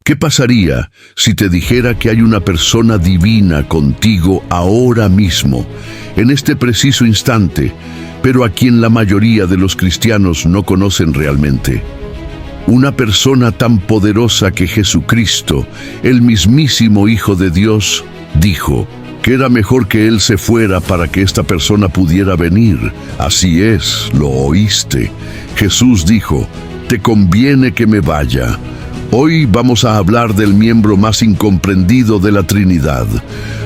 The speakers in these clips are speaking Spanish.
¿Qué pasaría si te dijera que hay una persona divina contigo ahora mismo, en este preciso instante, pero a quien la mayoría de los cristianos no conocen realmente? Una persona tan poderosa que Jesucristo, el mismísimo Hijo de Dios, dijo que era mejor que Él se fuera para que esta persona pudiera venir. Así es, lo oíste. Jesús dijo, te conviene que me vaya. Hoy vamos a hablar del miembro más incomprendido de la Trinidad,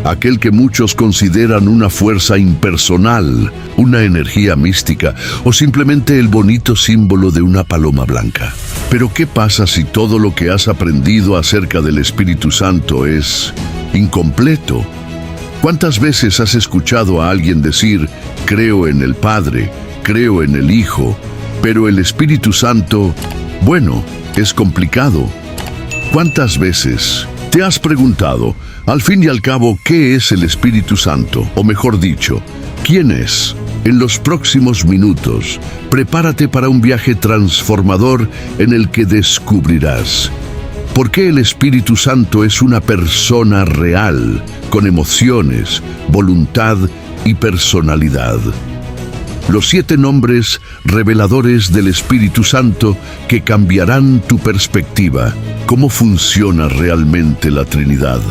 aquel que muchos consideran una fuerza impersonal, una energía mística o simplemente el bonito símbolo de una paloma blanca. Pero ¿qué pasa si todo lo que has aprendido acerca del Espíritu Santo es incompleto? ¿Cuántas veces has escuchado a alguien decir, creo en el Padre, creo en el Hijo, pero el Espíritu Santo, bueno, es complicado? ¿Cuántas veces te has preguntado, al fin y al cabo, qué es el Espíritu Santo? O mejor dicho, ¿quién es? En los próximos minutos, prepárate para un viaje transformador en el que descubrirás por qué el Espíritu Santo es una persona real, con emociones, voluntad y personalidad. Los 7 nombres reveladores del Espíritu Santo que cambiarán tu perspectiva. ¿Cómo funciona realmente la Trinidad?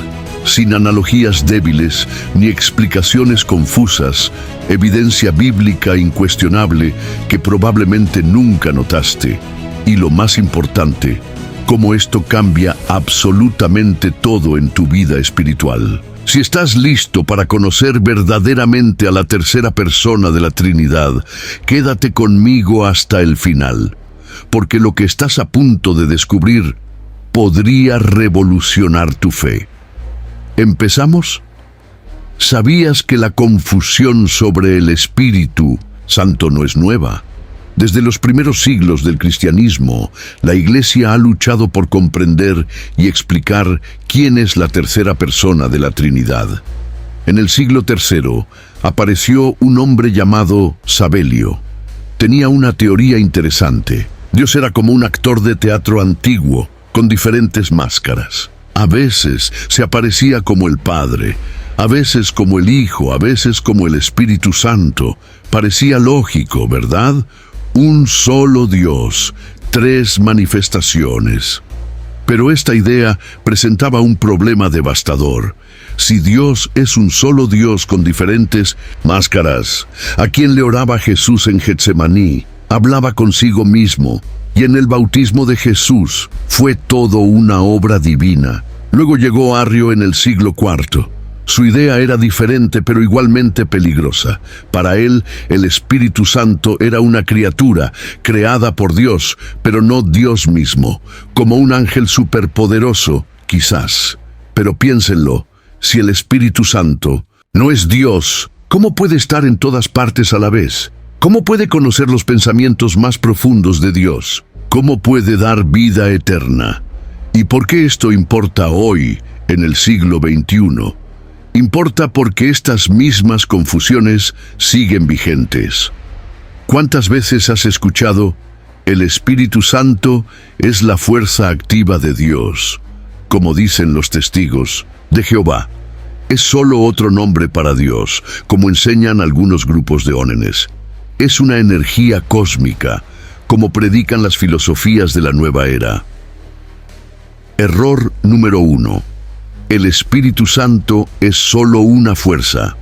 Sin analogías débiles ni explicaciones confusas, evidencia bíblica incuestionable que probablemente nunca notaste. Y lo más importante, cómo esto cambia absolutamente todo en tu vida espiritual. Si estás listo para conocer verdaderamente a la tercera persona de la Trinidad, quédate conmigo hasta el final, porque lo que estás a punto de descubrir podría revolucionar tu fe. ¿Empezamos? ¿Sabías que la confusión sobre el Espíritu Santo no es nueva? Desde los primeros siglos del cristianismo, la Iglesia ha luchado por comprender y explicar quién es la tercera persona de la Trinidad. En el siglo III apareció un hombre llamado Sabelio. Tenía una teoría interesante. Dios era como un actor de teatro antiguo, con diferentes máscaras. A veces se aparecía como el Padre, a veces como el Hijo, a veces como el Espíritu Santo. Parecía lógico, ¿verdad? Un solo Dios, 3 manifestaciones. Pero esta idea presentaba un problema devastador. Si Dios es un solo Dios con diferentes máscaras, ¿a quién le oraba Jesús en Getsemaní? Hablaba consigo mismo, y en el bautismo de Jesús fue todo una obra divina. Luego llegó Arrio en el siglo IV. Su idea era diferente, pero igualmente peligrosa. Para él, el Espíritu Santo era una criatura creada por Dios, pero no Dios mismo, como un ángel superpoderoso, quizás. Pero piénsenlo, si el Espíritu Santo no es Dios, ¿cómo puede estar en todas partes a la vez? ¿Cómo puede conocer los pensamientos más profundos de Dios? ¿Cómo puede dar vida eterna? ¿Y por qué esto importa hoy, en el siglo XXI? Importa porque estas mismas confusiones siguen vigentes. ¿Cuántas veces has escuchado, el Espíritu Santo es la fuerza activa de Dios? Como dicen los testigos de Jehová, es solo otro nombre para Dios, como enseñan algunos grupos de ónenes. Es una energía cósmica, como predican las filosofías de la nueva era. Error número 1. El Espíritu Santo es solo una fuerza.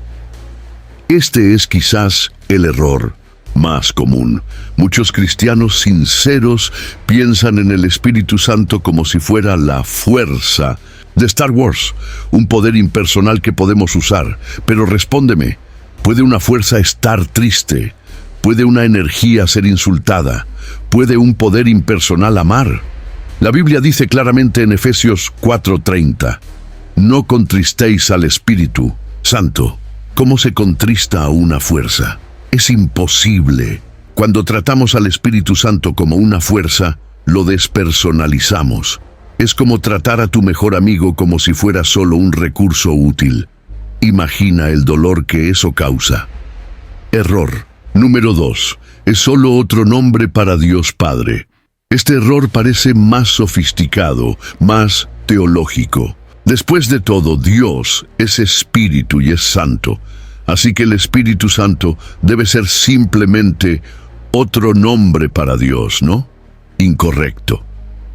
Este es quizás el error más común. Muchos cristianos sinceros piensan en el Espíritu Santo como si fuera la fuerza de Star Wars, un poder impersonal que podemos usar. Pero respóndeme, ¿puede una fuerza estar triste? ¿Puede una energía ser insultada? ¿Puede un poder impersonal amar? La Biblia dice claramente en Efesios 4:30, no contristéis al Espíritu Santo. ¿Cómo se contrista a una fuerza? Es imposible. Cuando tratamos al Espíritu Santo como una fuerza, lo despersonalizamos. Es como tratar a tu mejor amigo como si fuera solo un recurso útil. Imagina el dolor que eso causa. Error número 2. Es solo otro nombre para Dios Padre. Este error parece más sofisticado, más teológico. Después de todo, Dios es espíritu y es santo. Así que el Espíritu Santo debe ser simplemente otro nombre para Dios, ¿no? Incorrecto.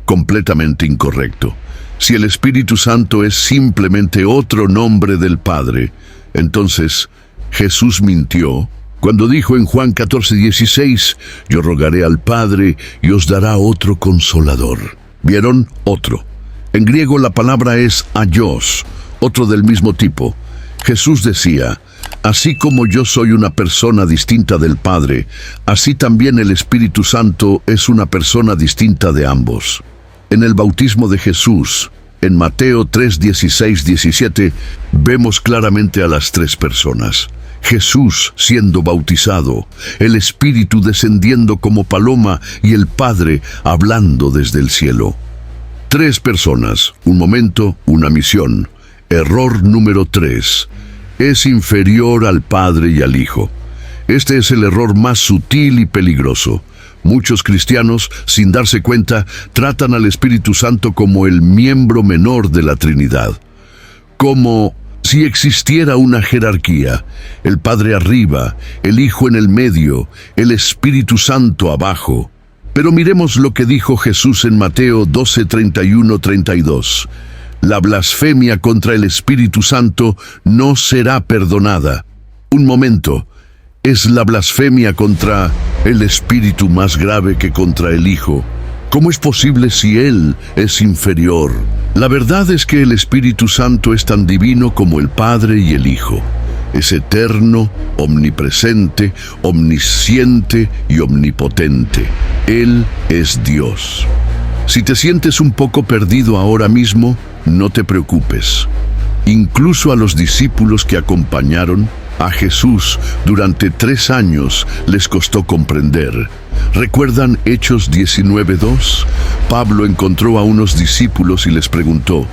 Completamente incorrecto. Si el Espíritu Santo es simplemente otro nombre del Padre, entonces Jesús mintió cuando dijo en Juan 14:16, yo rogaré al Padre y os dará otro consolador. ¿Vieron? Otro. En griego la palabra es aios, otro del mismo tipo. Jesús decía, así como yo soy una persona distinta del Padre, así también el Espíritu Santo es una persona distinta de ambos. En el bautismo de Jesús, en Mateo 3:16-17, vemos claramente a las tres personas. Jesús siendo bautizado, el Espíritu descendiendo como paloma y el Padre hablando desde el cielo. Tres personas, un momento, una misión. Error número 3. Es inferior al Padre y al Hijo. Este es el error más sutil y peligroso. Muchos cristianos, sin darse cuenta, tratan al Espíritu Santo como el miembro menor de la Trinidad. Como si existiera una jerarquía, el Padre arriba, el Hijo en el medio, el Espíritu Santo abajo. Pero miremos lo que dijo Jesús en Mateo 12:31-32. La blasfemia contra el Espíritu Santo no será perdonada. Un momento, ¿es la blasfemia contra el Espíritu más grave que contra el Hijo? ¿Cómo es posible si Él es inferior? La verdad es que el Espíritu Santo es tan divino como el Padre y el Hijo. Es eterno, omnipresente, omnisciente y omnipotente. Él es Dios. Si te sientes un poco perdido ahora mismo, no te preocupes. Incluso a los discípulos que acompañaron a Jesús durante 3 años les costó comprender. ¿Recuerdan Hechos 19:2? Pablo encontró a unos discípulos y les preguntó,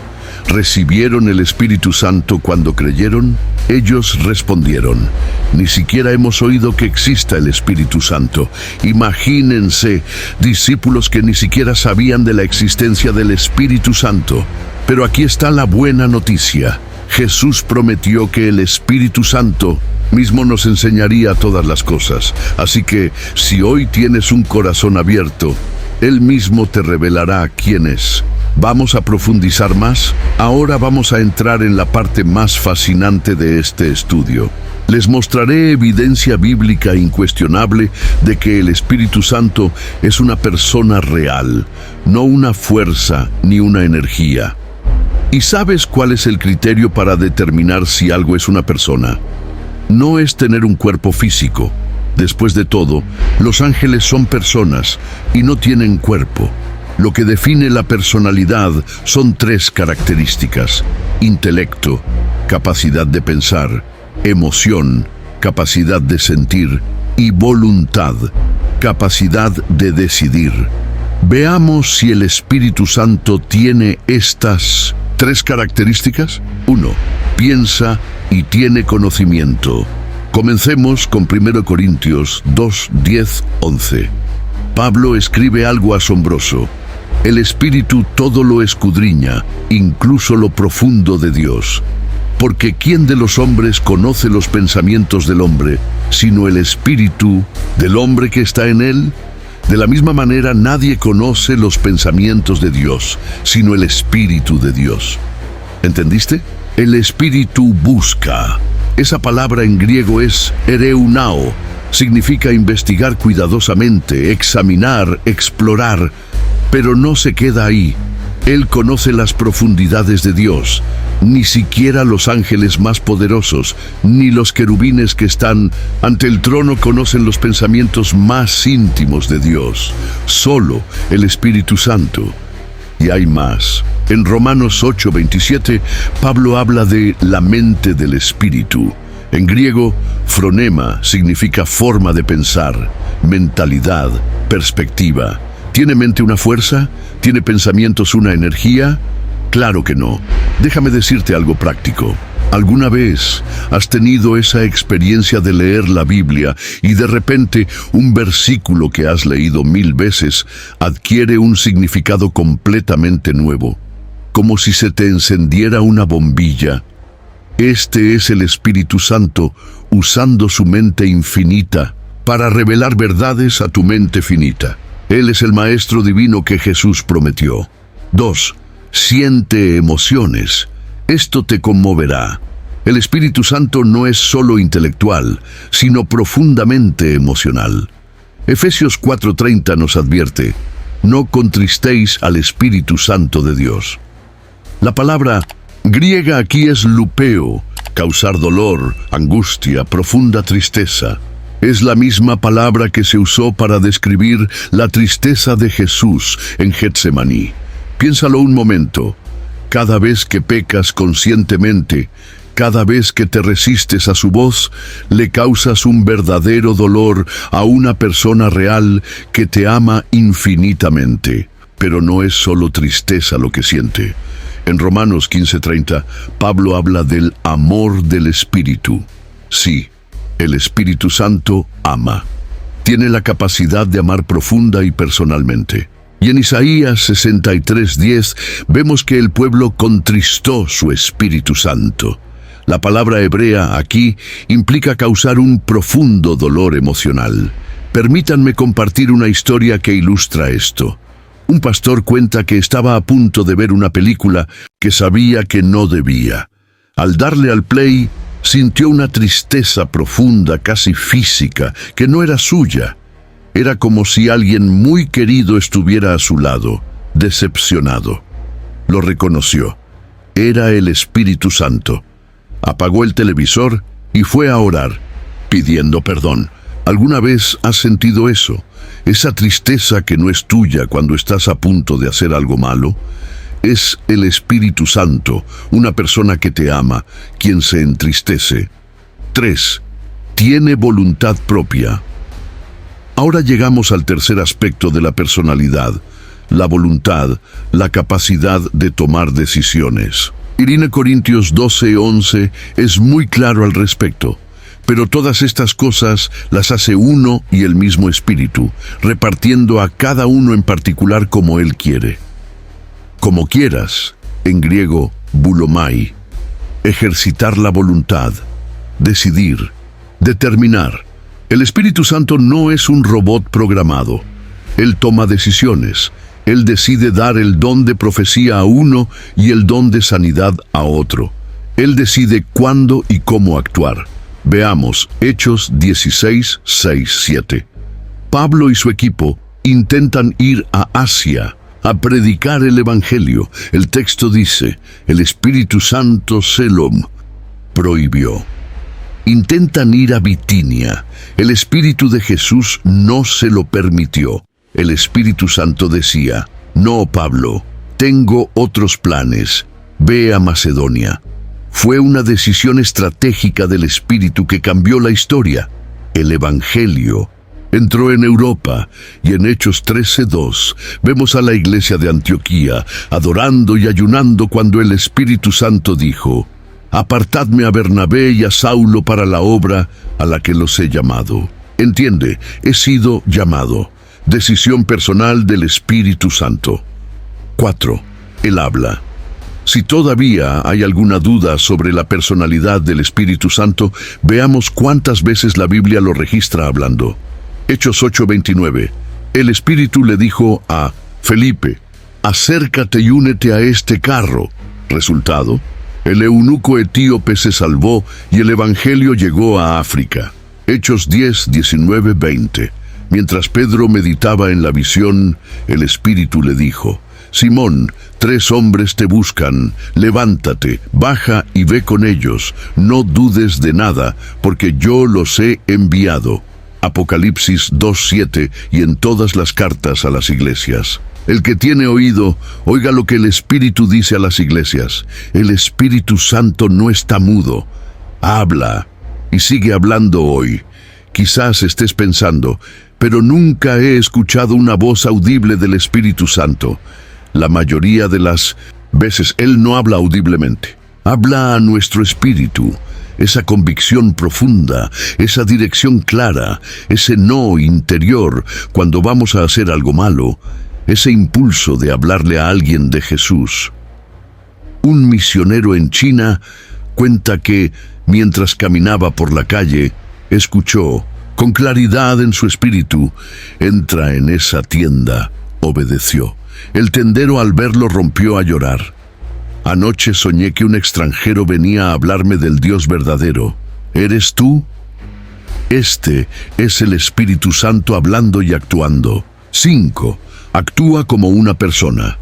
¿recibieron el Espíritu Santo cuando creyeron? Ellos respondieron, ni siquiera hemos oído que exista el Espíritu Santo. Imagínense, discípulos que ni siquiera sabían de la existencia del Espíritu Santo. Pero aquí está la buena noticia. Jesús prometió que el Espíritu Santo mismo nos enseñaría todas las cosas. Así que, si hoy tienes un corazón abierto, Él mismo te revelará quién es. ¿Vamos a profundizar más? Ahora vamos a entrar en la parte más fascinante de este estudio. Les mostraré evidencia bíblica incuestionable de que el Espíritu Santo es una persona real, no una fuerza ni una energía. ¿Y sabes cuál es el criterio para determinar si algo es una persona? No es tener un cuerpo físico. Después de todo, los ángeles son personas y no tienen cuerpo. Lo que define la personalidad son 3 características: intelecto, capacidad de pensar, emoción, capacidad de sentir, y voluntad, capacidad de decidir. Veamos si el Espíritu Santo tiene estas 3 características. 1. Piensa y tiene conocimiento. Comencemos con 1 Corintios 2:10-11. Pablo escribe algo asombroso. El Espíritu todo lo escudriña, incluso lo profundo de Dios. Porque ¿quién de los hombres conoce los pensamientos del hombre, sino el Espíritu del hombre que está en él? De la misma manera, nadie conoce los pensamientos de Dios, sino el Espíritu de Dios. ¿Entendiste? El Espíritu busca. Esa palabra en griego es ereunao. Significa investigar cuidadosamente, examinar, explorar. Pero no se queda ahí. Él conoce las profundidades de Dios. Ni siquiera los ángeles más poderosos, ni los querubines que están ante el trono conocen los pensamientos más íntimos de Dios. Solo el Espíritu Santo. Y hay más. En Romanos 8:27, Pablo habla de la mente del Espíritu. En griego, phronema significa forma de pensar, mentalidad, perspectiva. ¿Tiene mente una fuerza? ¿Tiene pensamientos una energía? Claro que no. Déjame decirte algo práctico. ¿Alguna vez has tenido esa experiencia de leer la Biblia y de repente un versículo que has leído 1000 veces adquiere un significado completamente nuevo? Como si se te encendiera una bombilla. Este es el Espíritu Santo usando su mente infinita para revelar verdades a tu mente finita. Él es el Maestro Divino que Jesús prometió. 2. Siente emociones. Esto te conmoverá. El Espíritu Santo no es solo intelectual, sino profundamente emocional. Efesios 4:30 nos advierte: no contristéis al Espíritu Santo de Dios. La palabra griega aquí es lupeo, causar dolor, angustia, profunda tristeza. Es la misma palabra que se usó para describir la tristeza de Jesús en Getsemaní. Piénsalo un momento. Cada vez que pecas conscientemente, cada vez que te resistes a su voz, le causas un verdadero dolor a una persona real que te ama infinitamente. Pero no es solo tristeza lo que siente. En Romanos 15:30, Pablo habla del amor del Espíritu. Sí, el Espíritu Santo ama. Tiene la capacidad de amar profunda y personalmente. Y en Isaías 63:10 vemos que el pueblo contristó su Espíritu Santo. La palabra hebrea aquí implica causar un profundo dolor emocional. Permítanme compartir una historia que ilustra esto. Un pastor cuenta que estaba a punto de ver una película que sabía que no debía. Al darle al play, sintió una tristeza profunda, casi física, que no era suya. Era como si alguien muy querido estuviera a su lado, decepcionado. Lo reconoció. Era el Espíritu Santo. Apagó el televisor y fue a orar, pidiendo perdón. ¿Alguna vez has sentido eso? Esa tristeza que no es tuya cuando estás a punto de hacer algo malo. Es el Espíritu Santo, una persona que te ama, quien se entristece. 3. Tiene voluntad propia. Ahora llegamos al tercer aspecto de la personalidad, la voluntad, la capacidad de tomar decisiones. 1 Corintios 12:11 es muy claro al respecto. Pero todas estas cosas las hace uno y el mismo Espíritu, repartiendo a cada uno en particular como Él quiere. Como quieras, en griego, boulomai, ejercitar la voluntad, decidir, determinar. El Espíritu Santo no es un robot programado. Él toma decisiones. Él decide dar el don de profecía a uno y el don de sanidad a otro. Él decide cuándo y cómo actuar. Veamos Hechos 16:6-7. Pablo y su equipo intentan ir a Asia a predicar el Evangelio. El texto dice: el Espíritu Santo se lo prohibió. Intentan ir a Bitinia. El Espíritu de Jesús no se lo permitió. El Espíritu Santo decía: no, Pablo, tengo otros planes. Ve a Macedonia. Fue una decisión estratégica del Espíritu que cambió la historia. El Evangelio entró en Europa, y en Hechos 13:2 vemos a la iglesia de Antioquía adorando y ayunando cuando el Espíritu Santo dijo: apartadme a Bernabé y a Saulo para la obra a la que los he llamado. Entiende, he sido llamado. Decisión personal del Espíritu Santo. 4. Él habla. Si todavía hay alguna duda sobre la personalidad del Espíritu Santo, veamos cuántas veces la Biblia lo registra hablando. Hechos 8:29. El Espíritu le dijo a Felipe: acércate y únete a este carro. Resultado: el eunuco etíope se salvó y el Evangelio llegó a África. Hechos 10:19-20. Mientras Pedro meditaba en la visión, el Espíritu le dijo: Simón, 3 hombres te buscan, levántate, baja y ve con ellos, no dudes de nada, porque yo los he enviado. Apocalipsis 2:7 y en todas las cartas a las iglesias. El que tiene oído, oiga lo que el Espíritu dice a las iglesias. El Espíritu Santo no está mudo. Habla y sigue hablando hoy. Quizás estés pensando: pero nunca he escuchado una voz audible del Espíritu Santo. La mayoría de las veces Él no habla audiblemente. Habla a nuestro espíritu, esa convicción profunda, esa dirección clara, ese no interior cuando vamos a hacer algo malo, ese impulso de hablarle a alguien de Jesús. Un misionero en China cuenta que, mientras caminaba por la calle, escuchó, con claridad en su espíritu, «Entra en esa tienda». Obedeció. El tendero al verlo rompió a llorar. «Anoche soñé que un extranjero venía a hablarme del Dios verdadero. ¿Eres tú?» Este es el Espíritu Santo hablando y actuando. 5. Actúa como una persona.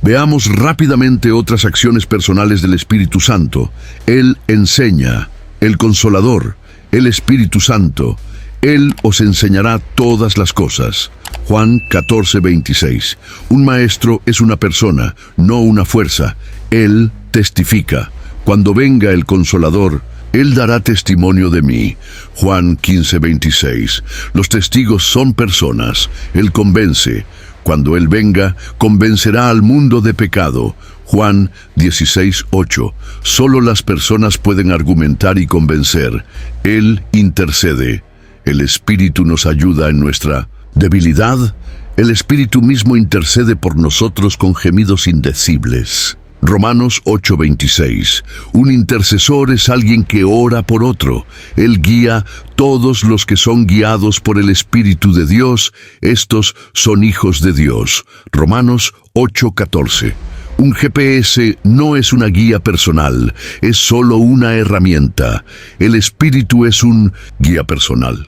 Veamos rápidamente otras acciones personales del Espíritu Santo. Él enseña, el Consolador, el Espíritu Santo. Él os enseñará todas las cosas. Juan 14:26. Un maestro es una persona, no una fuerza. Él testifica. Cuando venga el Consolador, Él dará testimonio de mí. Juan 15:26. Los testigos son personas. Él convence. Cuando Él venga, convencerá al mundo de pecado. Juan 16:8. Solo las personas pueden argumentar y convencer. Él intercede. El Espíritu nos ayuda en nuestra debilidad. El Espíritu mismo intercede por nosotros con gemidos indecibles. Romanos 8:26. Un intercesor es alguien que ora por otro. Él guía todos los que son guiados por el Espíritu de Dios. Estos son hijos de Dios. Romanos 8:14. Un GPS no es una guía personal, es solo una herramienta. El Espíritu es un guía personal.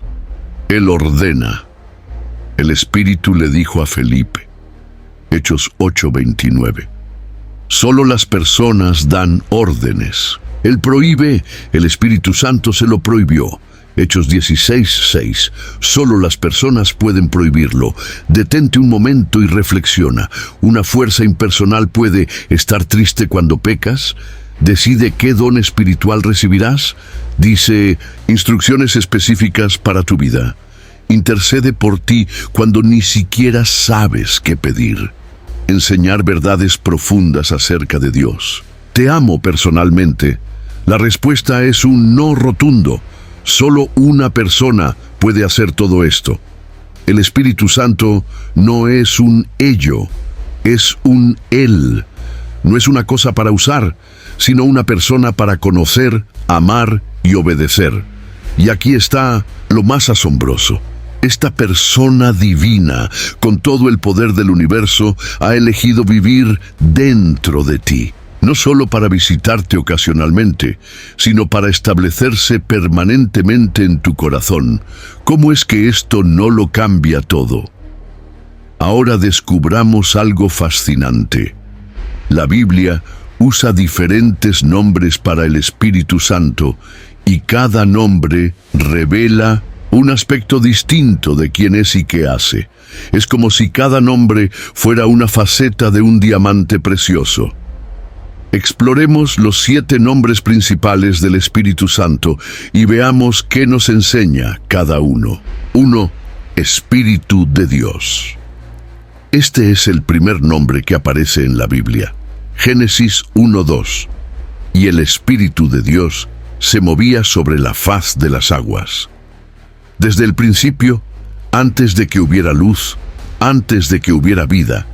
Él ordena. El Espíritu le dijo a Felipe. Hechos 8:29. Solo las personas dan órdenes. Él prohíbe, el Espíritu Santo se lo prohibió. Hechos 16:6. Solo las personas pueden prohibirlo. Detente un momento y reflexiona. ¿Una fuerza impersonal puede estar triste cuando pecas? Decide qué don espiritual recibirás. Dice instrucciones específicas para tu vida. Intercede por ti cuando ni siquiera sabes qué pedir. Enseñar verdades profundas acerca de Dios. ¿Te amo personalmente? La respuesta es un no rotundo. Solo una persona puede hacer todo esto. El Espíritu Santo no es un ello, es un Él. No es una cosa para usar, sino una persona para conocer, amar y obedecer. Y aquí está lo más asombroso. Esta persona divina, con todo el poder del universo, ha elegido vivir dentro de ti. No solo para visitarte ocasionalmente, sino para establecerse permanentemente en tu corazón. ¿Cómo es que esto no lo cambia todo? Ahora descubramos algo fascinante. La Biblia usa diferentes nombres para el Espíritu Santo y cada nombre revela un aspecto distinto de quién es y qué hace. Es como si cada nombre fuera una faceta de un diamante precioso. Exploremos los 7 nombres principales del Espíritu Santo y veamos qué nos enseña cada uno. 1. Espíritu de Dios. Este es el primer nombre que aparece en la Biblia. Génesis 1:2. Y el Espíritu de Dios se movía sobre la faz de las aguas. Desde el principio, antes de que hubiera luz, antes de que hubiera vida,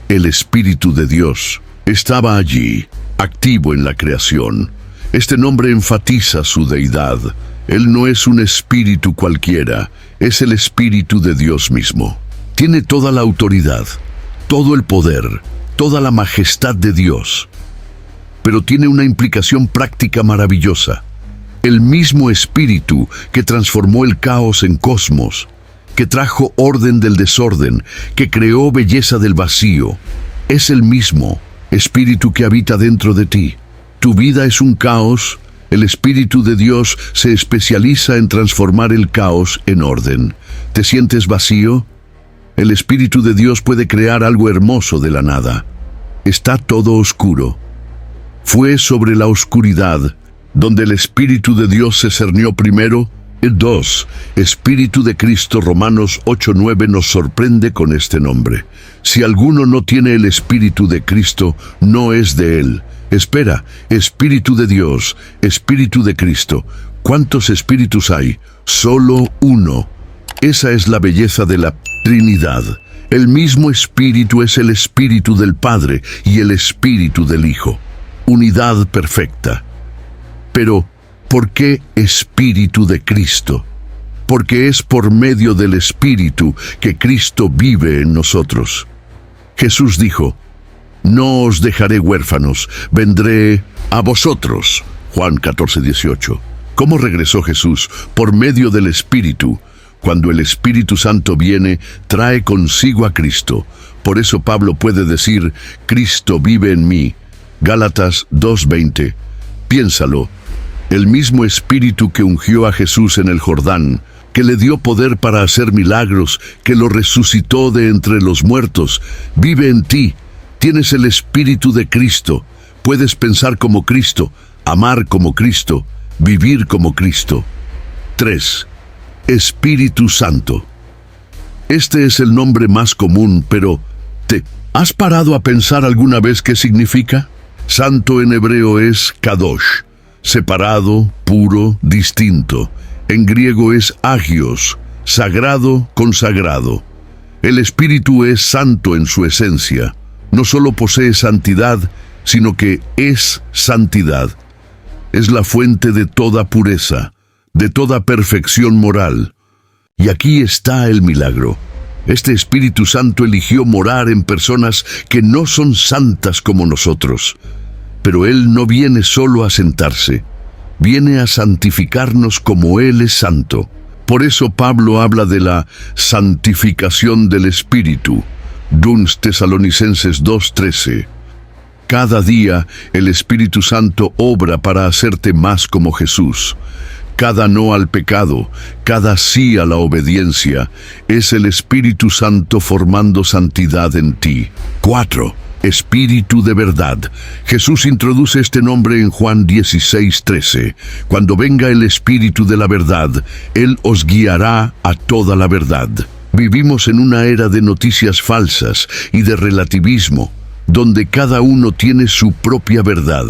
el Espíritu de Dios estaba allí, activo en la creación. Este nombre enfatiza su deidad. Él no es un espíritu cualquiera, es el Espíritu de Dios mismo. Tiene toda la autoridad, todo el poder, toda la majestad de Dios. Pero tiene una implicación práctica maravillosa. El mismo Espíritu que transformó el caos en cosmos, que trajo orden del desorden, que creó belleza del vacío, es el mismo Espíritu que habita dentro de ti. Tu vida es un caos. El Espíritu de Dios se especializa en transformar el caos en orden. ¿Te sientes vacío? El Espíritu de Dios puede crear algo hermoso de la nada. Está todo oscuro. Fue sobre la oscuridad donde el Espíritu de Dios se cernió primero 2. Espíritu de Cristo. Romanos 8:9 nos sorprende con este nombre. Si alguno no tiene el Espíritu de Cristo, no es de él. Espera, Espíritu de Dios, Espíritu de Cristo. ¿Cuántos espíritus hay? Solo uno. Esa es la belleza de la Trinidad. El mismo Espíritu es el Espíritu del Padre y el Espíritu del Hijo. Unidad perfecta. Pero, ¿por qué Espíritu de Cristo? Porque es por medio del Espíritu que Cristo vive en nosotros. Jesús dijo: no os dejaré huérfanos, vendré a vosotros. Juan 14:18. ¿Cómo regresó Jesús? Por medio del Espíritu. Cuando el Espíritu Santo viene, trae consigo a Cristo. Por eso Pablo puede decir: Cristo vive en mí. Gálatas 2:20. Piénsalo. El mismo Espíritu que ungió a Jesús en el Jordán, que le dio poder para hacer milagros, que lo resucitó de entre los muertos, vive en ti. Tienes el Espíritu de Cristo. Puedes pensar como Cristo, amar como Cristo, vivir como Cristo. 3. Espíritu Santo. Este es el nombre más común, pero ¿te has parado a pensar alguna vez qué significa? Santo en hebreo es kadosh, separado, puro, distinto. En griego es agios, sagrado, consagrado. El Espíritu es santo en su esencia. No solo posee santidad, sino que es santidad. Es la fuente de toda pureza, de toda perfección moral. Y aquí está el milagro. Este Espíritu Santo eligió morar en personas que no son santas como nosotros. Pero Él no viene solo a sentarse, viene a santificarnos como Él es santo. Por eso Pablo habla de la santificación del Espíritu. 2 Tesalonicenses 2:13. Cada día el Espíritu Santo obra para hacerte más como Jesús. Cada no al pecado, cada sí a la obediencia, es el Espíritu Santo formando santidad en ti. 4. Espíritu de verdad. Jesús introduce este nombre en Juan 16:13. Cuando venga el Espíritu de la verdad, Él os guiará a toda la verdad. Vivimos en una era de noticias falsas y de relativismo, donde cada uno tiene su propia verdad.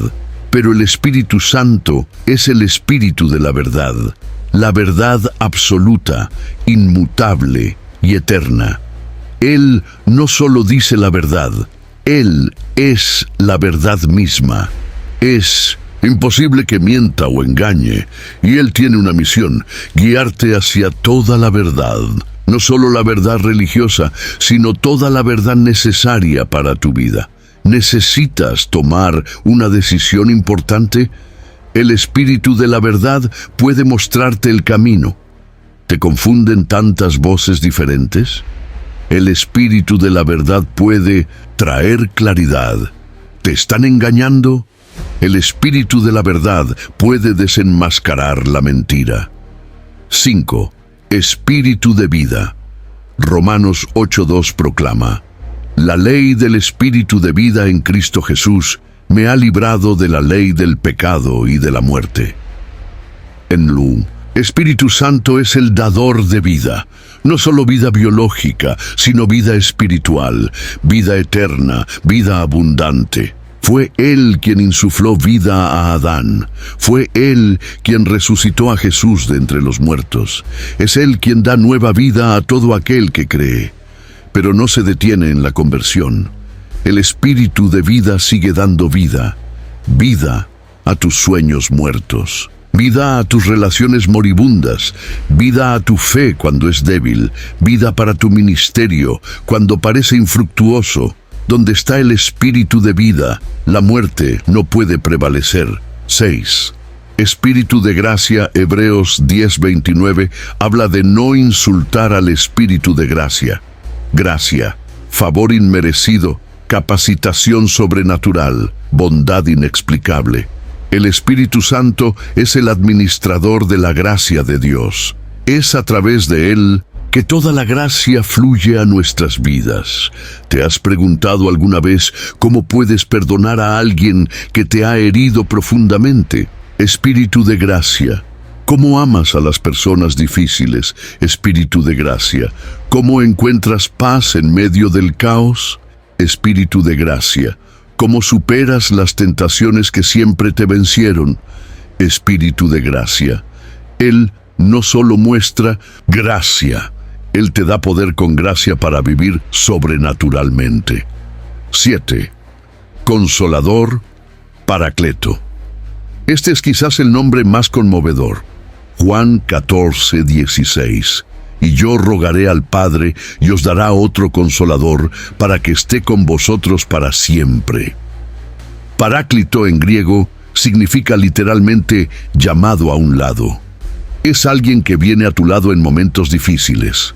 Pero el Espíritu Santo es el Espíritu de la verdad absoluta, inmutable y eterna. Él no solo dice la verdad, Él es la verdad misma. Es imposible que mienta o engañe, y Él tiene una misión: guiarte hacia toda la verdad. No solo la verdad religiosa, sino toda la verdad necesaria para tu vida. ¿Necesitas tomar una decisión importante? El Espíritu de la verdad puede mostrarte el camino. ¿Te confunden tantas voces diferentes? El Espíritu de la verdad puede traer claridad. ¿Te están engañando? El Espíritu de la verdad puede desenmascarar la mentira. 5. Espíritu de vida. Romanos 8:2 proclama: la ley del Espíritu de vida en Cristo Jesús me ha librado de la ley del pecado y de la muerte. En Espíritu Santo es el dador de vida, no solo vida biológica, sino vida espiritual, vida eterna, vida abundante. Fue Él quien insufló vida a Adán. Fue Él quien resucitó a Jesús de entre los muertos. Es Él quien da nueva vida a todo aquel que cree. Pero no se detiene en la conversión. El Espíritu de vida sigue dando vida. Vida a tus sueños muertos. Vida a tus relaciones moribundas. Vida a tu fe cuando es débil. Vida para tu ministerio cuando parece infructuoso. Donde está el Espíritu de vida, la muerte no puede prevalecer. 6. Espíritu de gracia. Hebreos 10:29 habla de no insultar al Espíritu de gracia. Gracia, favor inmerecido, capacitación sobrenatural, bondad inexplicable. El Espíritu Santo es el administrador de la gracia de Dios. Es a través de Él que toda la gracia fluye a nuestras vidas. ¿Te has preguntado alguna vez cómo puedes perdonar a alguien que te ha herido profundamente? Espíritu de gracia. ¿Cómo amas a las personas difíciles, Espíritu de gracia? ¿Cómo encuentras paz en medio del caos, Espíritu de gracia? ¿Cómo superas las tentaciones que siempre te vencieron, Espíritu de gracia? Él no solo muestra gracia, Él te da poder con gracia para vivir sobrenaturalmente. 7. Consolador, Paracleto. Este es quizás el nombre más conmovedor. Juan 14:16. Y yo rogaré al Padre y os dará otro consolador para que esté con vosotros para siempre. Paráclito en griego significa literalmente llamado a un lado. Es alguien que viene a tu lado en momentos difíciles.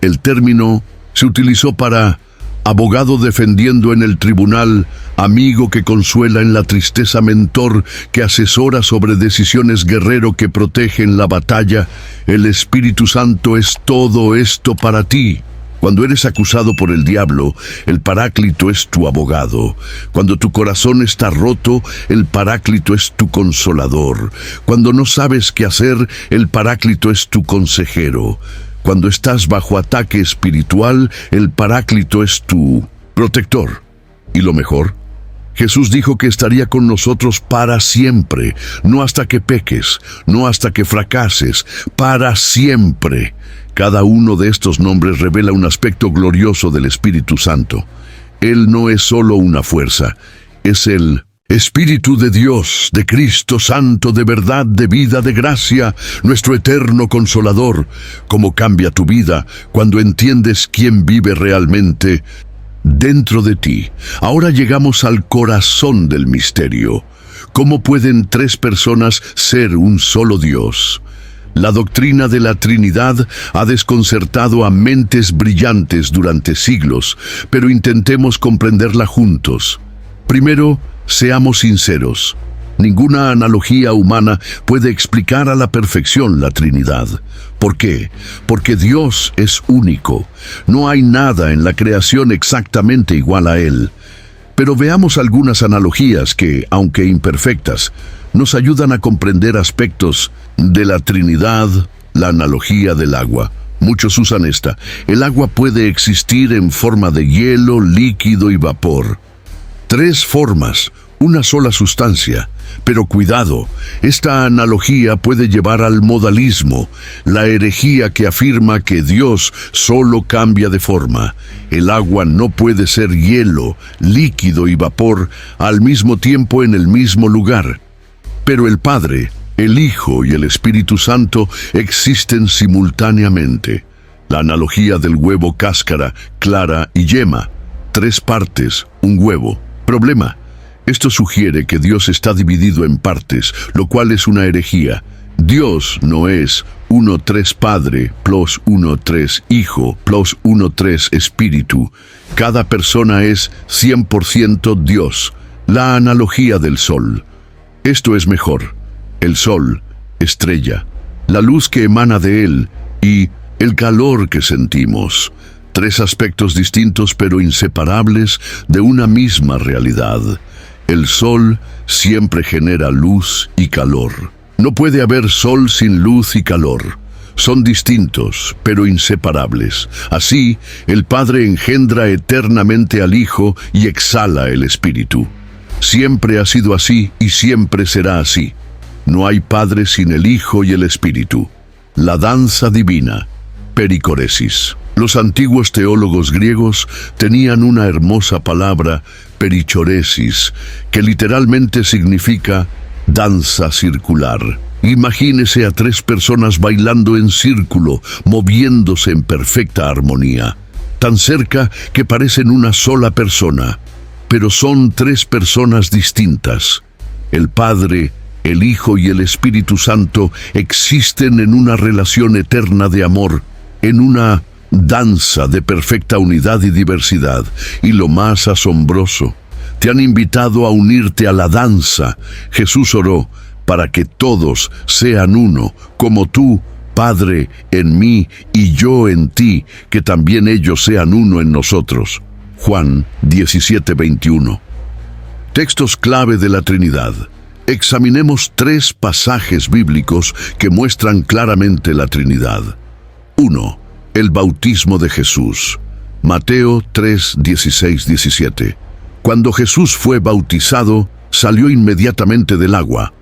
El término se utilizó para abogado defendiendo en el tribunal, amigo que consuela en la tristeza, mentor que asesora sobre decisiones, guerrero que protege en la batalla. El Espíritu Santo es todo esto para ti. Cuando eres acusado por el diablo, el Paráclito es tu abogado. Cuando tu corazón está roto, el Paráclito es tu consolador. Cuando no sabes qué hacer, el Paráclito es tu consejero. Cuando estás bajo ataque espiritual, el Paráclito es tu protector. Y lo mejor, Jesús dijo que estaría con nosotros para siempre, no hasta que peques, no hasta que fracases, para siempre. Cada uno de estos nombres revela un aspecto glorioso del Espíritu Santo. Él no es solo una fuerza, es el Espíritu de Dios, de Cristo Santo, de verdad, de vida, de gracia, nuestro eterno Consolador. ¿Cómo cambia tu vida cuando entiendes quién vive realmente dentro de ti? Ahora llegamos al corazón del misterio. ¿Cómo pueden tres personas ser un solo Dios? La doctrina de la Trinidad ha desconcertado a mentes brillantes durante siglos, pero intentemos comprenderla juntos. Primero, seamos sinceros. Ninguna analogía humana puede explicar a la perfección la Trinidad. ¿Por qué? Porque Dios es único. No hay nada en la creación exactamente igual a Él. Pero veamos algunas analogías que, aunque imperfectas, nos ayudan a comprender aspectos de la Trinidad. La analogía del agua. Muchos usan esta. El agua puede existir en forma de hielo, líquido y vapor. Tres formas, una sola sustancia. Pero cuidado, esta analogía puede llevar al modalismo, la herejía que afirma que Dios solo cambia de forma. El agua no puede ser hielo, líquido y vapor al mismo tiempo en el mismo lugar. Pero el Padre, el Hijo y el Espíritu Santo existen simultáneamente. La analogía del huevo, cáscara, clara y yema. Tres partes, un huevo. Problema. Esto sugiere que Dios está dividido en partes, lo cual es una herejía. Dios no es 1-3 Padre, plus 1-3 Hijo, plus 1-3 Espíritu. Cada persona es 100% Dios. La analogía del sol. Esto es mejor. El sol, estrella, la luz que emana de él y el calor que sentimos. Tres aspectos distintos pero inseparables de una misma realidad. El sol siempre genera luz y calor. No puede haber sol sin luz y calor. Son distintos, pero inseparables. Así, el Padre engendra eternamente al Hijo y exhala el Espíritu. Siempre ha sido así y siempre será así. No hay Padre sin el Hijo y el Espíritu. La danza divina, pericoresis. Los antiguos teólogos griegos tenían una hermosa palabra, perichoresis, que literalmente significa danza circular. Imagínese a tres personas bailando en círculo, moviéndose en perfecta armonía, tan cerca que parecen una sola persona, pero son tres personas distintas. El Padre, el Hijo y el Espíritu Santo existen en una relación eterna de amor, en una danza de perfecta unidad y diversidad. Y lo más asombroso, te han invitado a unirte a la danza. Jesús oró para que todos sean uno, como tú, Padre, en mí y yo en ti, que también ellos sean uno en nosotros. Juan 17:21. Textos clave de la Trinidad. Examinemos 3 pasajes bíblicos que muestran claramente la Trinidad. 1. El bautismo de Jesús. Mateo 3, 16, 17. Cuando Jesús fue bautizado, salió inmediatamente del agua.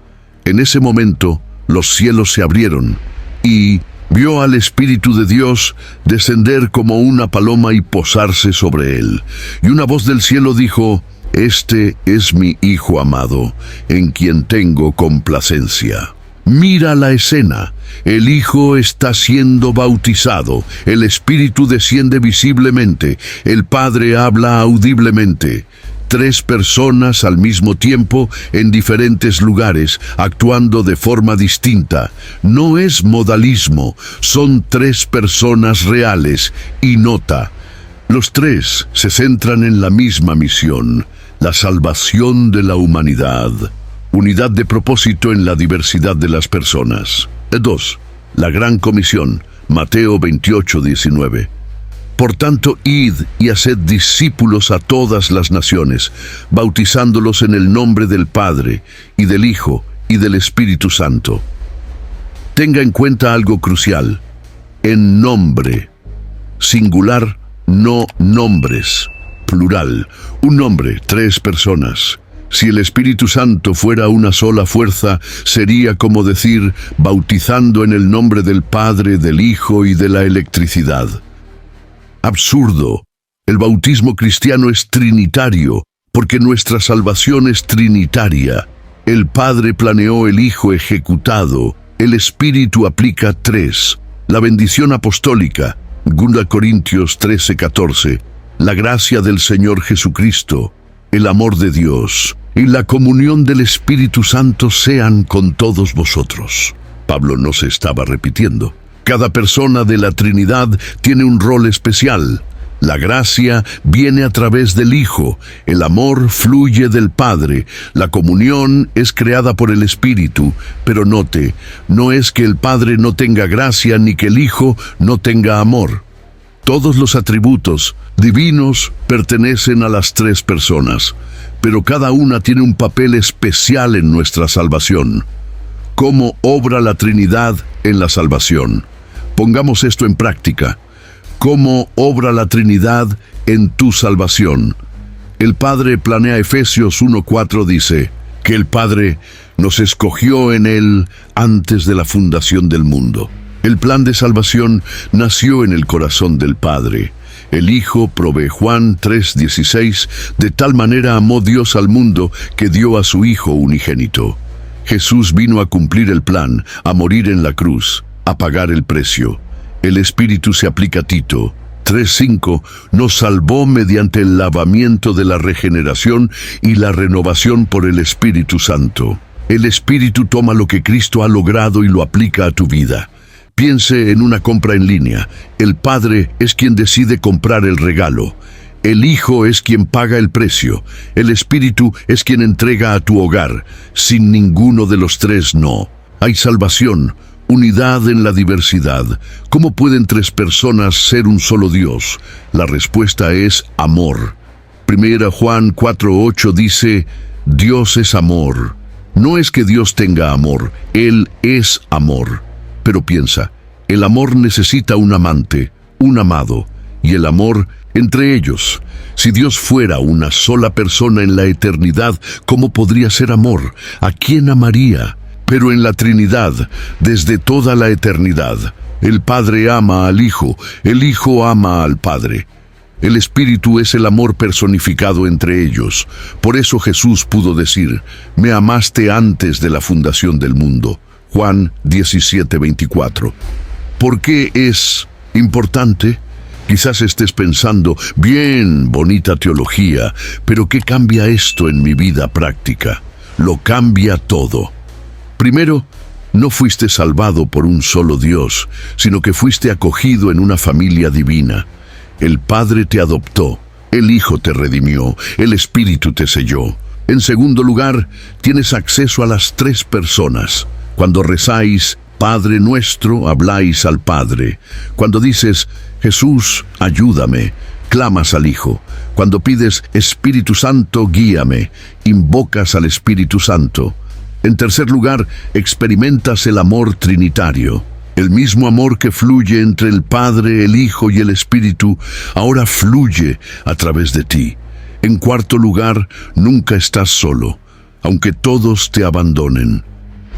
En ese momento, los cielos se abrieron y vio al Espíritu de Dios descender como una paloma y posarse sobre él. Y una voz del cielo dijo: «Este es mi Hijo amado, en quien tengo complacencia». Mira la escena. El Hijo está siendo bautizado, el Espíritu desciende visiblemente, el Padre habla audiblemente. 3 personas al mismo tiempo en diferentes lugares, actuando de forma distinta. No es modalismo, son 3 personas reales. Y nota, los 3 se centran en la misma misión: la salvación de la humanidad. Unidad de propósito en la diversidad de las personas. 2. La Gran Comisión, Mateo 28, 19. Por tanto, id y haced discípulos a todas las naciones, bautizándolos en el nombre del Padre, y del Hijo, y del Espíritu Santo. Tenga en cuenta algo crucial: en nombre. Singular, no nombres. Plural. Un nombre, 3 personas. Si el Espíritu Santo fuera una sola fuerza, sería como decir, bautizando en el nombre del Padre, del Hijo y de la electricidad. Absurdo. El bautismo cristiano es trinitario, porque nuestra salvación es trinitaria. El Padre planeó, el Hijo ejecutado, el Espíritu aplica 3. La bendición apostólica, 2 Corintios 13, 14. La gracia del Señor Jesucristo, el amor de Dios y la comunión del Espíritu Santo sean con todos vosotros. Pablo no se estaba repitiendo. Cada persona de la Trinidad tiene un rol especial. La gracia viene a través del Hijo, el amor fluye del Padre, la comunión es creada por el Espíritu. Pero note, no es que el Padre no tenga gracia ni que el Hijo no tenga amor. Todos los atributos divinos pertenecen a las 3 personas, pero cada una tiene un papel especial en nuestra salvación. ¿Cómo obra la Trinidad en la salvación? Pongamos esto en práctica. ¿Cómo obra la Trinidad en tu salvación? El Padre planea. Efesios 1:4 dice que el Padre nos escogió en Él antes de la fundación del mundo. El plan de salvación nació en el corazón del Padre. El Hijo provee. Juan 3:16, de tal manera amó Dios al mundo que dio a su Hijo unigénito. Jesús vino a cumplir el plan, a morir en la cruz, a pagar el precio. El Espíritu se aplica a Tito 3:5, nos salvó mediante el lavamiento de la regeneración y la renovación por el Espíritu Santo. El Espíritu toma lo que Cristo ha logrado y lo aplica a tu vida. Piense en una compra en línea. El Padre es quien decide comprar el regalo. El Hijo es quien paga el precio. El Espíritu es quien entrega a tu hogar. Sin ninguno de los 3 no. Hay salvación, unidad en la diversidad. ¿Cómo pueden 3 personas ser un solo Dios? La respuesta es amor. 1 Juan 4:8 dice, Dios es amor. No es que Dios tenga amor, Él es amor. Pero piensa, el amor necesita un amante, un amado, y el amor entre ellos. Si Dios fuera una sola persona en la eternidad, ¿cómo podría ser amor? ¿A quién amaría? Pero en la Trinidad, desde toda la eternidad, el Padre ama al Hijo, el Hijo ama al Padre. El Espíritu es el amor personificado entre ellos. Por eso Jesús pudo decir, me amaste antes de la fundación del mundo. Juan 17:24. ¿Por qué es importante? Quizás estés pensando, bien, bonita teología, pero ¿qué cambia esto en mi vida práctica? Lo cambia todo. Primero, no fuiste salvado por un solo Dios, sino que fuiste acogido en una familia divina. El Padre te adoptó, el Hijo te redimió, el Espíritu te selló. En segundo lugar, tienes acceso a las 3 personas. Cuando rezáis, Padre nuestro, habláis al Padre. Cuando dices, Jesús, ayúdame, clamas al Hijo. Cuando pides, Espíritu Santo, guíame, invocas al Espíritu Santo. En tercer lugar, experimentas el amor trinitario. El mismo amor que fluye entre el Padre, el Hijo y el Espíritu, ahora fluye a través de ti. En cuarto lugar, nunca estás solo, aunque todos te abandonen.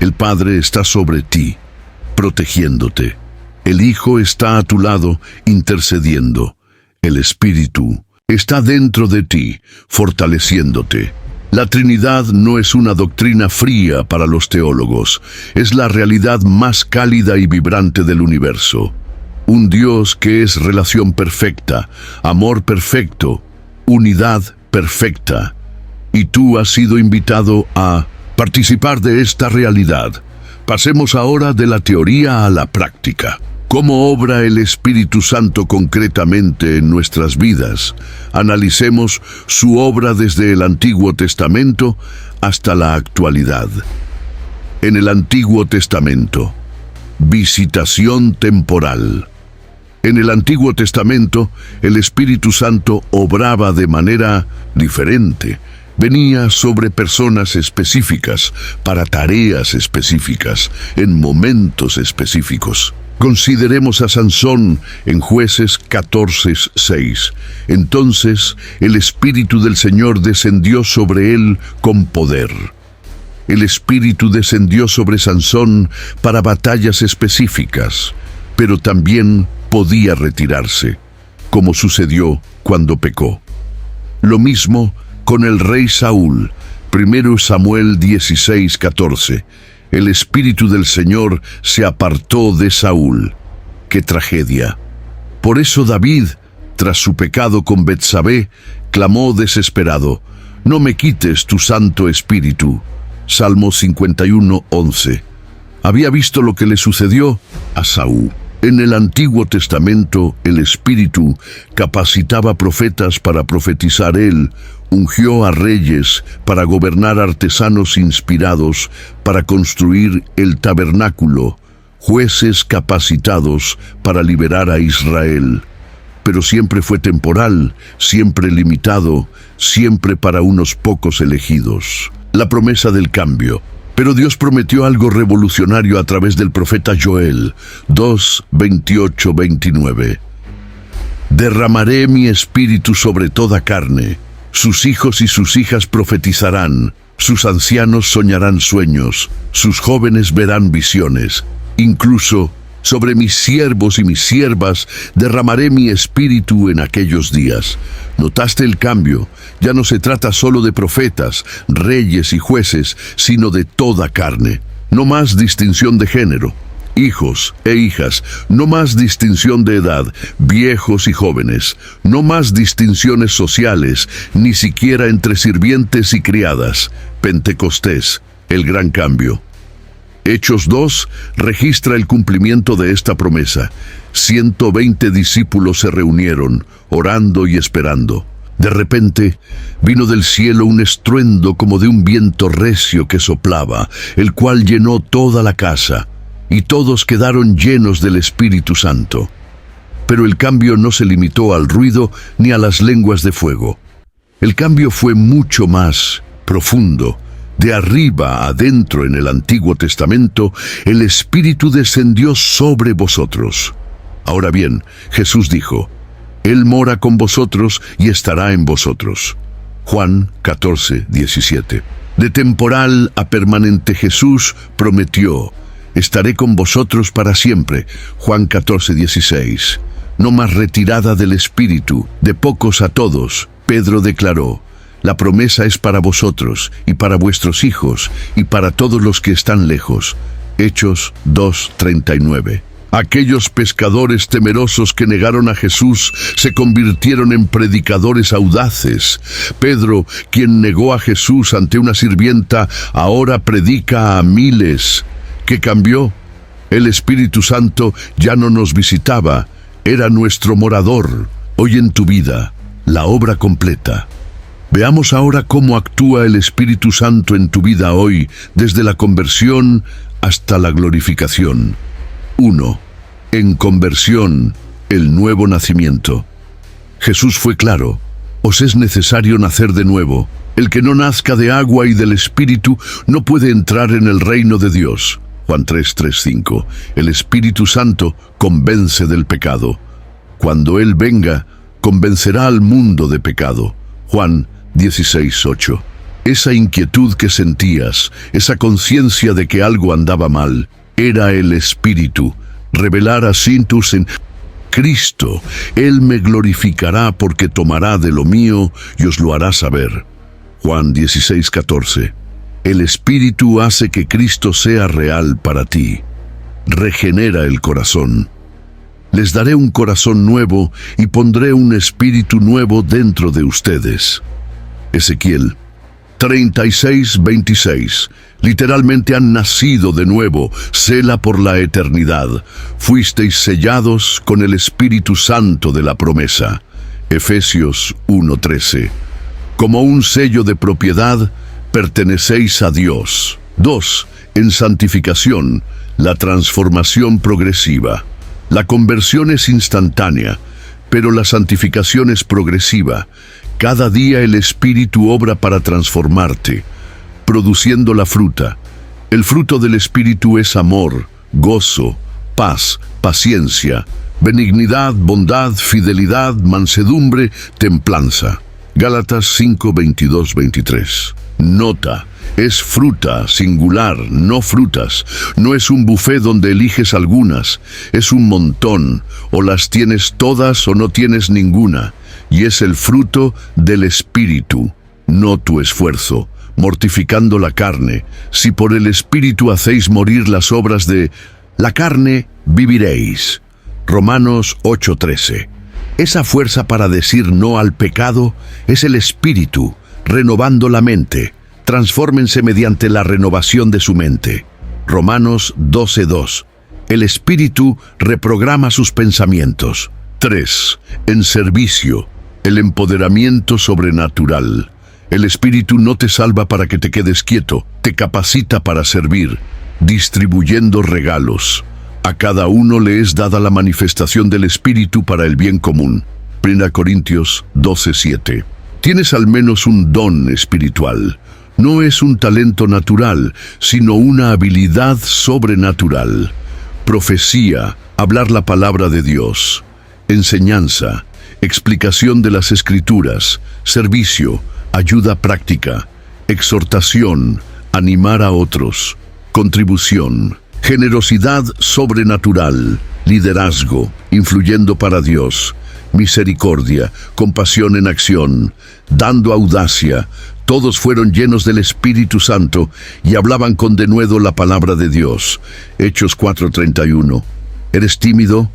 El Padre está sobre ti, protegiéndote. El Hijo está a tu lado, intercediendo. El Espíritu está dentro de ti, fortaleciéndote. La Trinidad no es una doctrina fría para los teólogos, es la realidad más cálida y vibrante del universo. Un Dios que es relación perfecta, amor perfecto, unidad perfecta. Y tú has sido invitado a participar de esta realidad. Pasemos ahora de la teoría a la práctica. ¿Cómo obra el Espíritu Santo concretamente en nuestras vidas? Analicemos su obra desde el Antiguo Testamento hasta la actualidad. En el Antiguo Testamento, visitación temporal. En el Antiguo Testamento, el Espíritu Santo obraba de manera diferente. Venía sobre personas específicas, para tareas específicas, en momentos específicos. Consideremos a Sansón en Jueces 14:6. Entonces el Espíritu del Señor descendió sobre él con poder. El Espíritu descendió sobre Sansón para batallas específicas, pero también podía retirarse, como sucedió cuando pecó. Lo mismo con el rey Saúl, 1 Samuel 16:14. El Espíritu del Señor se apartó de Saúl. ¡Qué tragedia! Por eso David, tras su pecado con Betsabé, clamó desesperado: «No me quites tu Santo Espíritu». Salmo 51:11. Había visto lo que le sucedió a Saúl. En el Antiguo Testamento, el Espíritu capacitaba profetas para profetizar. Él ungió a reyes para gobernar, artesanos inspirados para construir el tabernáculo, jueces capacitados para liberar a Israel. Pero siempre fue temporal, siempre limitado, siempre para unos pocos elegidos. La promesa del cambio. Pero Dios prometió algo revolucionario a través del profeta Joel 2:28-29. «Derramaré mi espíritu sobre toda carne. Sus hijos y sus hijas profetizarán, sus ancianos soñarán sueños, sus jóvenes verán visiones. Incluso sobre mis siervos y mis siervas derramaré mi espíritu en aquellos días». ¿Notaste el cambio? Ya no se trata solo de profetas, reyes y jueces, sino de toda carne. No más distinción de género. Hijos e hijas, no más distinción de edad, viejos y jóvenes, no más distinciones sociales, ni siquiera entre sirvientes y criadas. Pentecostés, el gran cambio. Hechos 2 registra el cumplimiento de esta promesa. 120 discípulos se reunieron, orando y esperando. De repente, vino del cielo un estruendo como de un viento recio que soplaba, el cual llenó toda la casa, y todos quedaron llenos del Espíritu Santo. Pero el cambio no se limitó al ruido ni a las lenguas de fuego. El cambio fue mucho más profundo. De arriba adentro en el Antiguo Testamento, el Espíritu descendió sobre vosotros. Ahora bien, Jesús dijo: «Él mora con vosotros y estará en vosotros». Juan 14:17. De temporal a permanente, Jesús prometió: «Estaré con vosotros para siempre». Juan 14:16. No más retirada del Espíritu, de pocos a todos. Pedro declaró: «La promesa es para vosotros, y para vuestros hijos, y para todos los que están lejos». Hechos 2:39. Aquellos pescadores temerosos que negaron a Jesús se convirtieron en predicadores audaces. Pedro, quien negó a Jesús ante una sirvienta, ahora predica a miles. ¿Qué cambió? El Espíritu Santo ya no nos visitaba, era nuestro morador. Hoy en tu vida, la obra completa. Veamos ahora cómo actúa el Espíritu Santo en tu vida hoy, desde la conversión hasta la glorificación. 1. En conversión, el nuevo nacimiento. Jesús fue claro: «Os es necesario nacer de nuevo». El que no nazca de agua y del Espíritu no puede entrar en el reino de Dios. Juan 3:5. El Espíritu Santo convence del pecado. Cuando Él venga, convencerá al mundo de pecado. Juan 16:8. Esa inquietud que sentías, esa conciencia de que algo andaba mal, era el Espíritu. Revelar así en Cristo. Él me glorificará porque tomará de lo mío y os lo hará saber. Juan 16:14. El Espíritu hace que Cristo sea real para ti. Regenera el corazón. Les daré un corazón nuevo y pondré un espíritu nuevo dentro de ustedes. Ezequiel 36:26. Literalmente han nacido de nuevo, sela por la eternidad. Fuisteis sellados con el Espíritu Santo de la promesa. Efesios 1:13. Como un sello de propiedad, pertenecéis a Dios. 2. En santificación, la transformación progresiva. La conversión es instantánea, pero la santificación es progresiva. Cada día el Espíritu obra para transformarte, produciendo la fruta. El fruto del Espíritu es amor, gozo, paz, paciencia, benignidad, bondad, fidelidad, mansedumbre, templanza. Gálatas 5:22-23. Nota, es fruta singular, no frutas. No es un buffet donde eliges algunas, es un montón, o las tienes todas o no tienes ninguna. Y es el fruto del Espíritu, no tu esfuerzo, mortificando la carne. Si por el Espíritu hacéis morir las obras de la carne, viviréis. Romanos 8:13. Esa fuerza para decir no al pecado es el Espíritu, renovando la mente. Transfórmense mediante la renovación de su mente. Romanos 12:2. El Espíritu reprograma sus pensamientos. 3. En servicio. El empoderamiento sobrenatural. El Espíritu no te salva para que te quedes quieto, te capacita para servir, distribuyendo regalos. A cada uno le es dada la manifestación del Espíritu para el bien común. 1 Corintios 12:7. Tienes al menos un don espiritual. No es un talento natural, sino una habilidad sobrenatural. Profecía, hablar la palabra de Dios. Enseñanza, explicación de las Escrituras. Servicio, ayuda práctica. Exhortación, animar a otros. Contribución, generosidad sobrenatural. Liderazgo, influyendo para Dios. Misericordia, compasión en acción, dando audacia. Todos fueron llenos del Espíritu Santo y hablaban con denuedo la palabra de Dios. Hechos 4:31. ¿Eres tímido?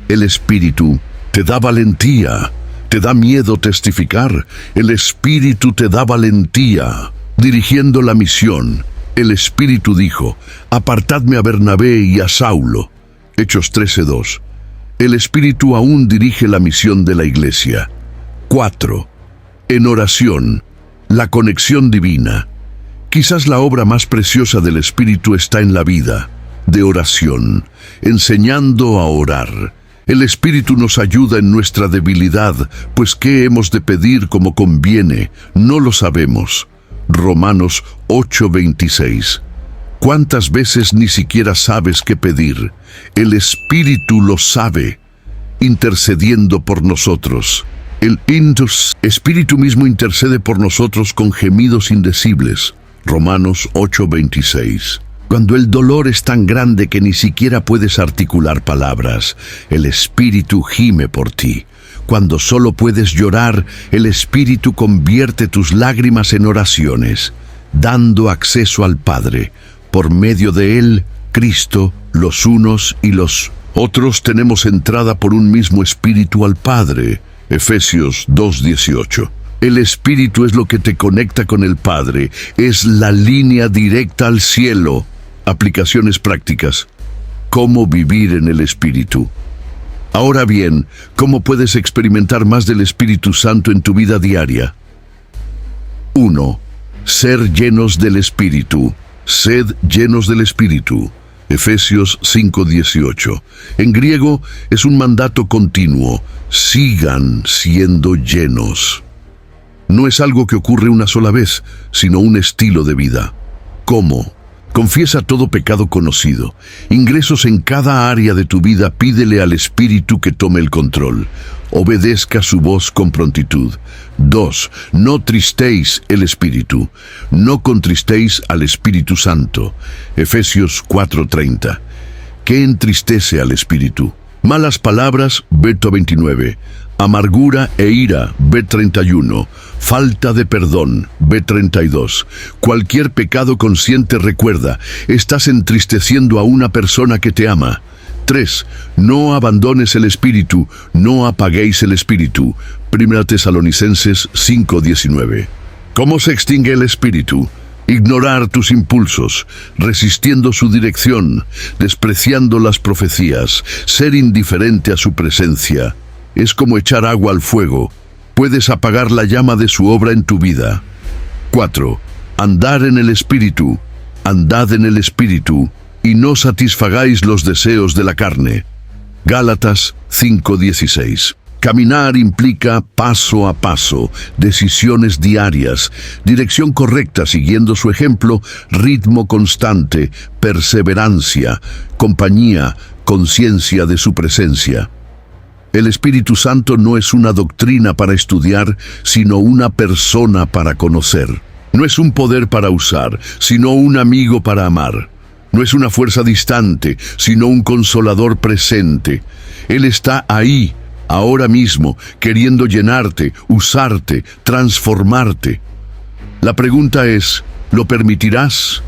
El Espíritu te da valentía. ¿Te da miedo testificar? El Espíritu te da valentía. Dirigiendo la misión, el Espíritu dijo: apartadme a Bernabé y a Saulo. Hechos 13:2. El Espíritu aún dirige la misión de la iglesia. 4. En oración, la conexión divina. Quizás la obra más preciosa del Espíritu está en la vida de oración, enseñando a orar. El Espíritu nos ayuda en nuestra debilidad, pues ¿qué hemos de pedir como conviene? No lo sabemos. Romanos 8:26. ¿Cuántas veces ni siquiera sabes qué pedir? El Espíritu lo sabe, intercediendo por nosotros. El Espíritu mismo intercede por nosotros con gemidos indecibles. Romanos 8:26. Cuando el dolor es tan grande que ni siquiera puedes articular palabras, el Espíritu gime por ti. Cuando solo puedes llorar, el Espíritu convierte tus lágrimas en oraciones, dando acceso al Padre. Por medio de Él, Cristo, los unos y los otros tenemos entrada por un mismo Espíritu al Padre. Efesios 2:18. El Espíritu es lo que te conecta con el Padre, es la línea directa al cielo. Aplicaciones prácticas. ¿Cómo vivir en el Espíritu? Ahora bien, ¿cómo puedes experimentar más del Espíritu Santo en tu vida diaria? 1. Ser llenos del Espíritu. Sed llenos del Espíritu. Efesios 5:18. En griego es un mandato continuo. Sigan siendo llenos. No es algo que ocurre una sola vez, sino un estilo de vida. ¿Cómo? Confiesa todo pecado conocido. Ingresos en cada área de tu vida, pídele al Espíritu que tome el control. Obedezca su voz con prontitud. 2. No tristéis el Espíritu. No contristéis al Espíritu Santo. Efesios 4:30. ¿Qué entristece al Espíritu? Malas palabras, verso 29. Amargura e ira, verso 31. Falta de perdón, verso 32. Cualquier pecado consciente, recuerda, estás entristeciendo a una persona que te ama. 3. No abandones el Espíritu, no apaguéis el Espíritu. 1 Tesalonicenses 5:19. ¿Cómo se extingue el Espíritu? Ignorar tus impulsos, resistiendo su dirección, despreciando las profecías, ser indiferente a su presencia. Es como echar agua al fuego. Puedes apagar la llama de su obra en tu vida. 4. Andar en el Espíritu. Andad en el Espíritu, y no satisfagáis los deseos de la carne. Gálatas 5:16. Caminar implica paso a paso, decisiones diarias, dirección correcta siguiendo su ejemplo, ritmo constante, perseverancia, compañía, conciencia de su presencia. El Espíritu Santo no es una doctrina para estudiar, sino una persona para conocer. No es un poder para usar, sino un amigo para amar. No es una fuerza distante, sino un consolador presente. Él está ahí, ahora mismo, queriendo llenarte, usarte, transformarte. La pregunta es, ¿lo permitirás?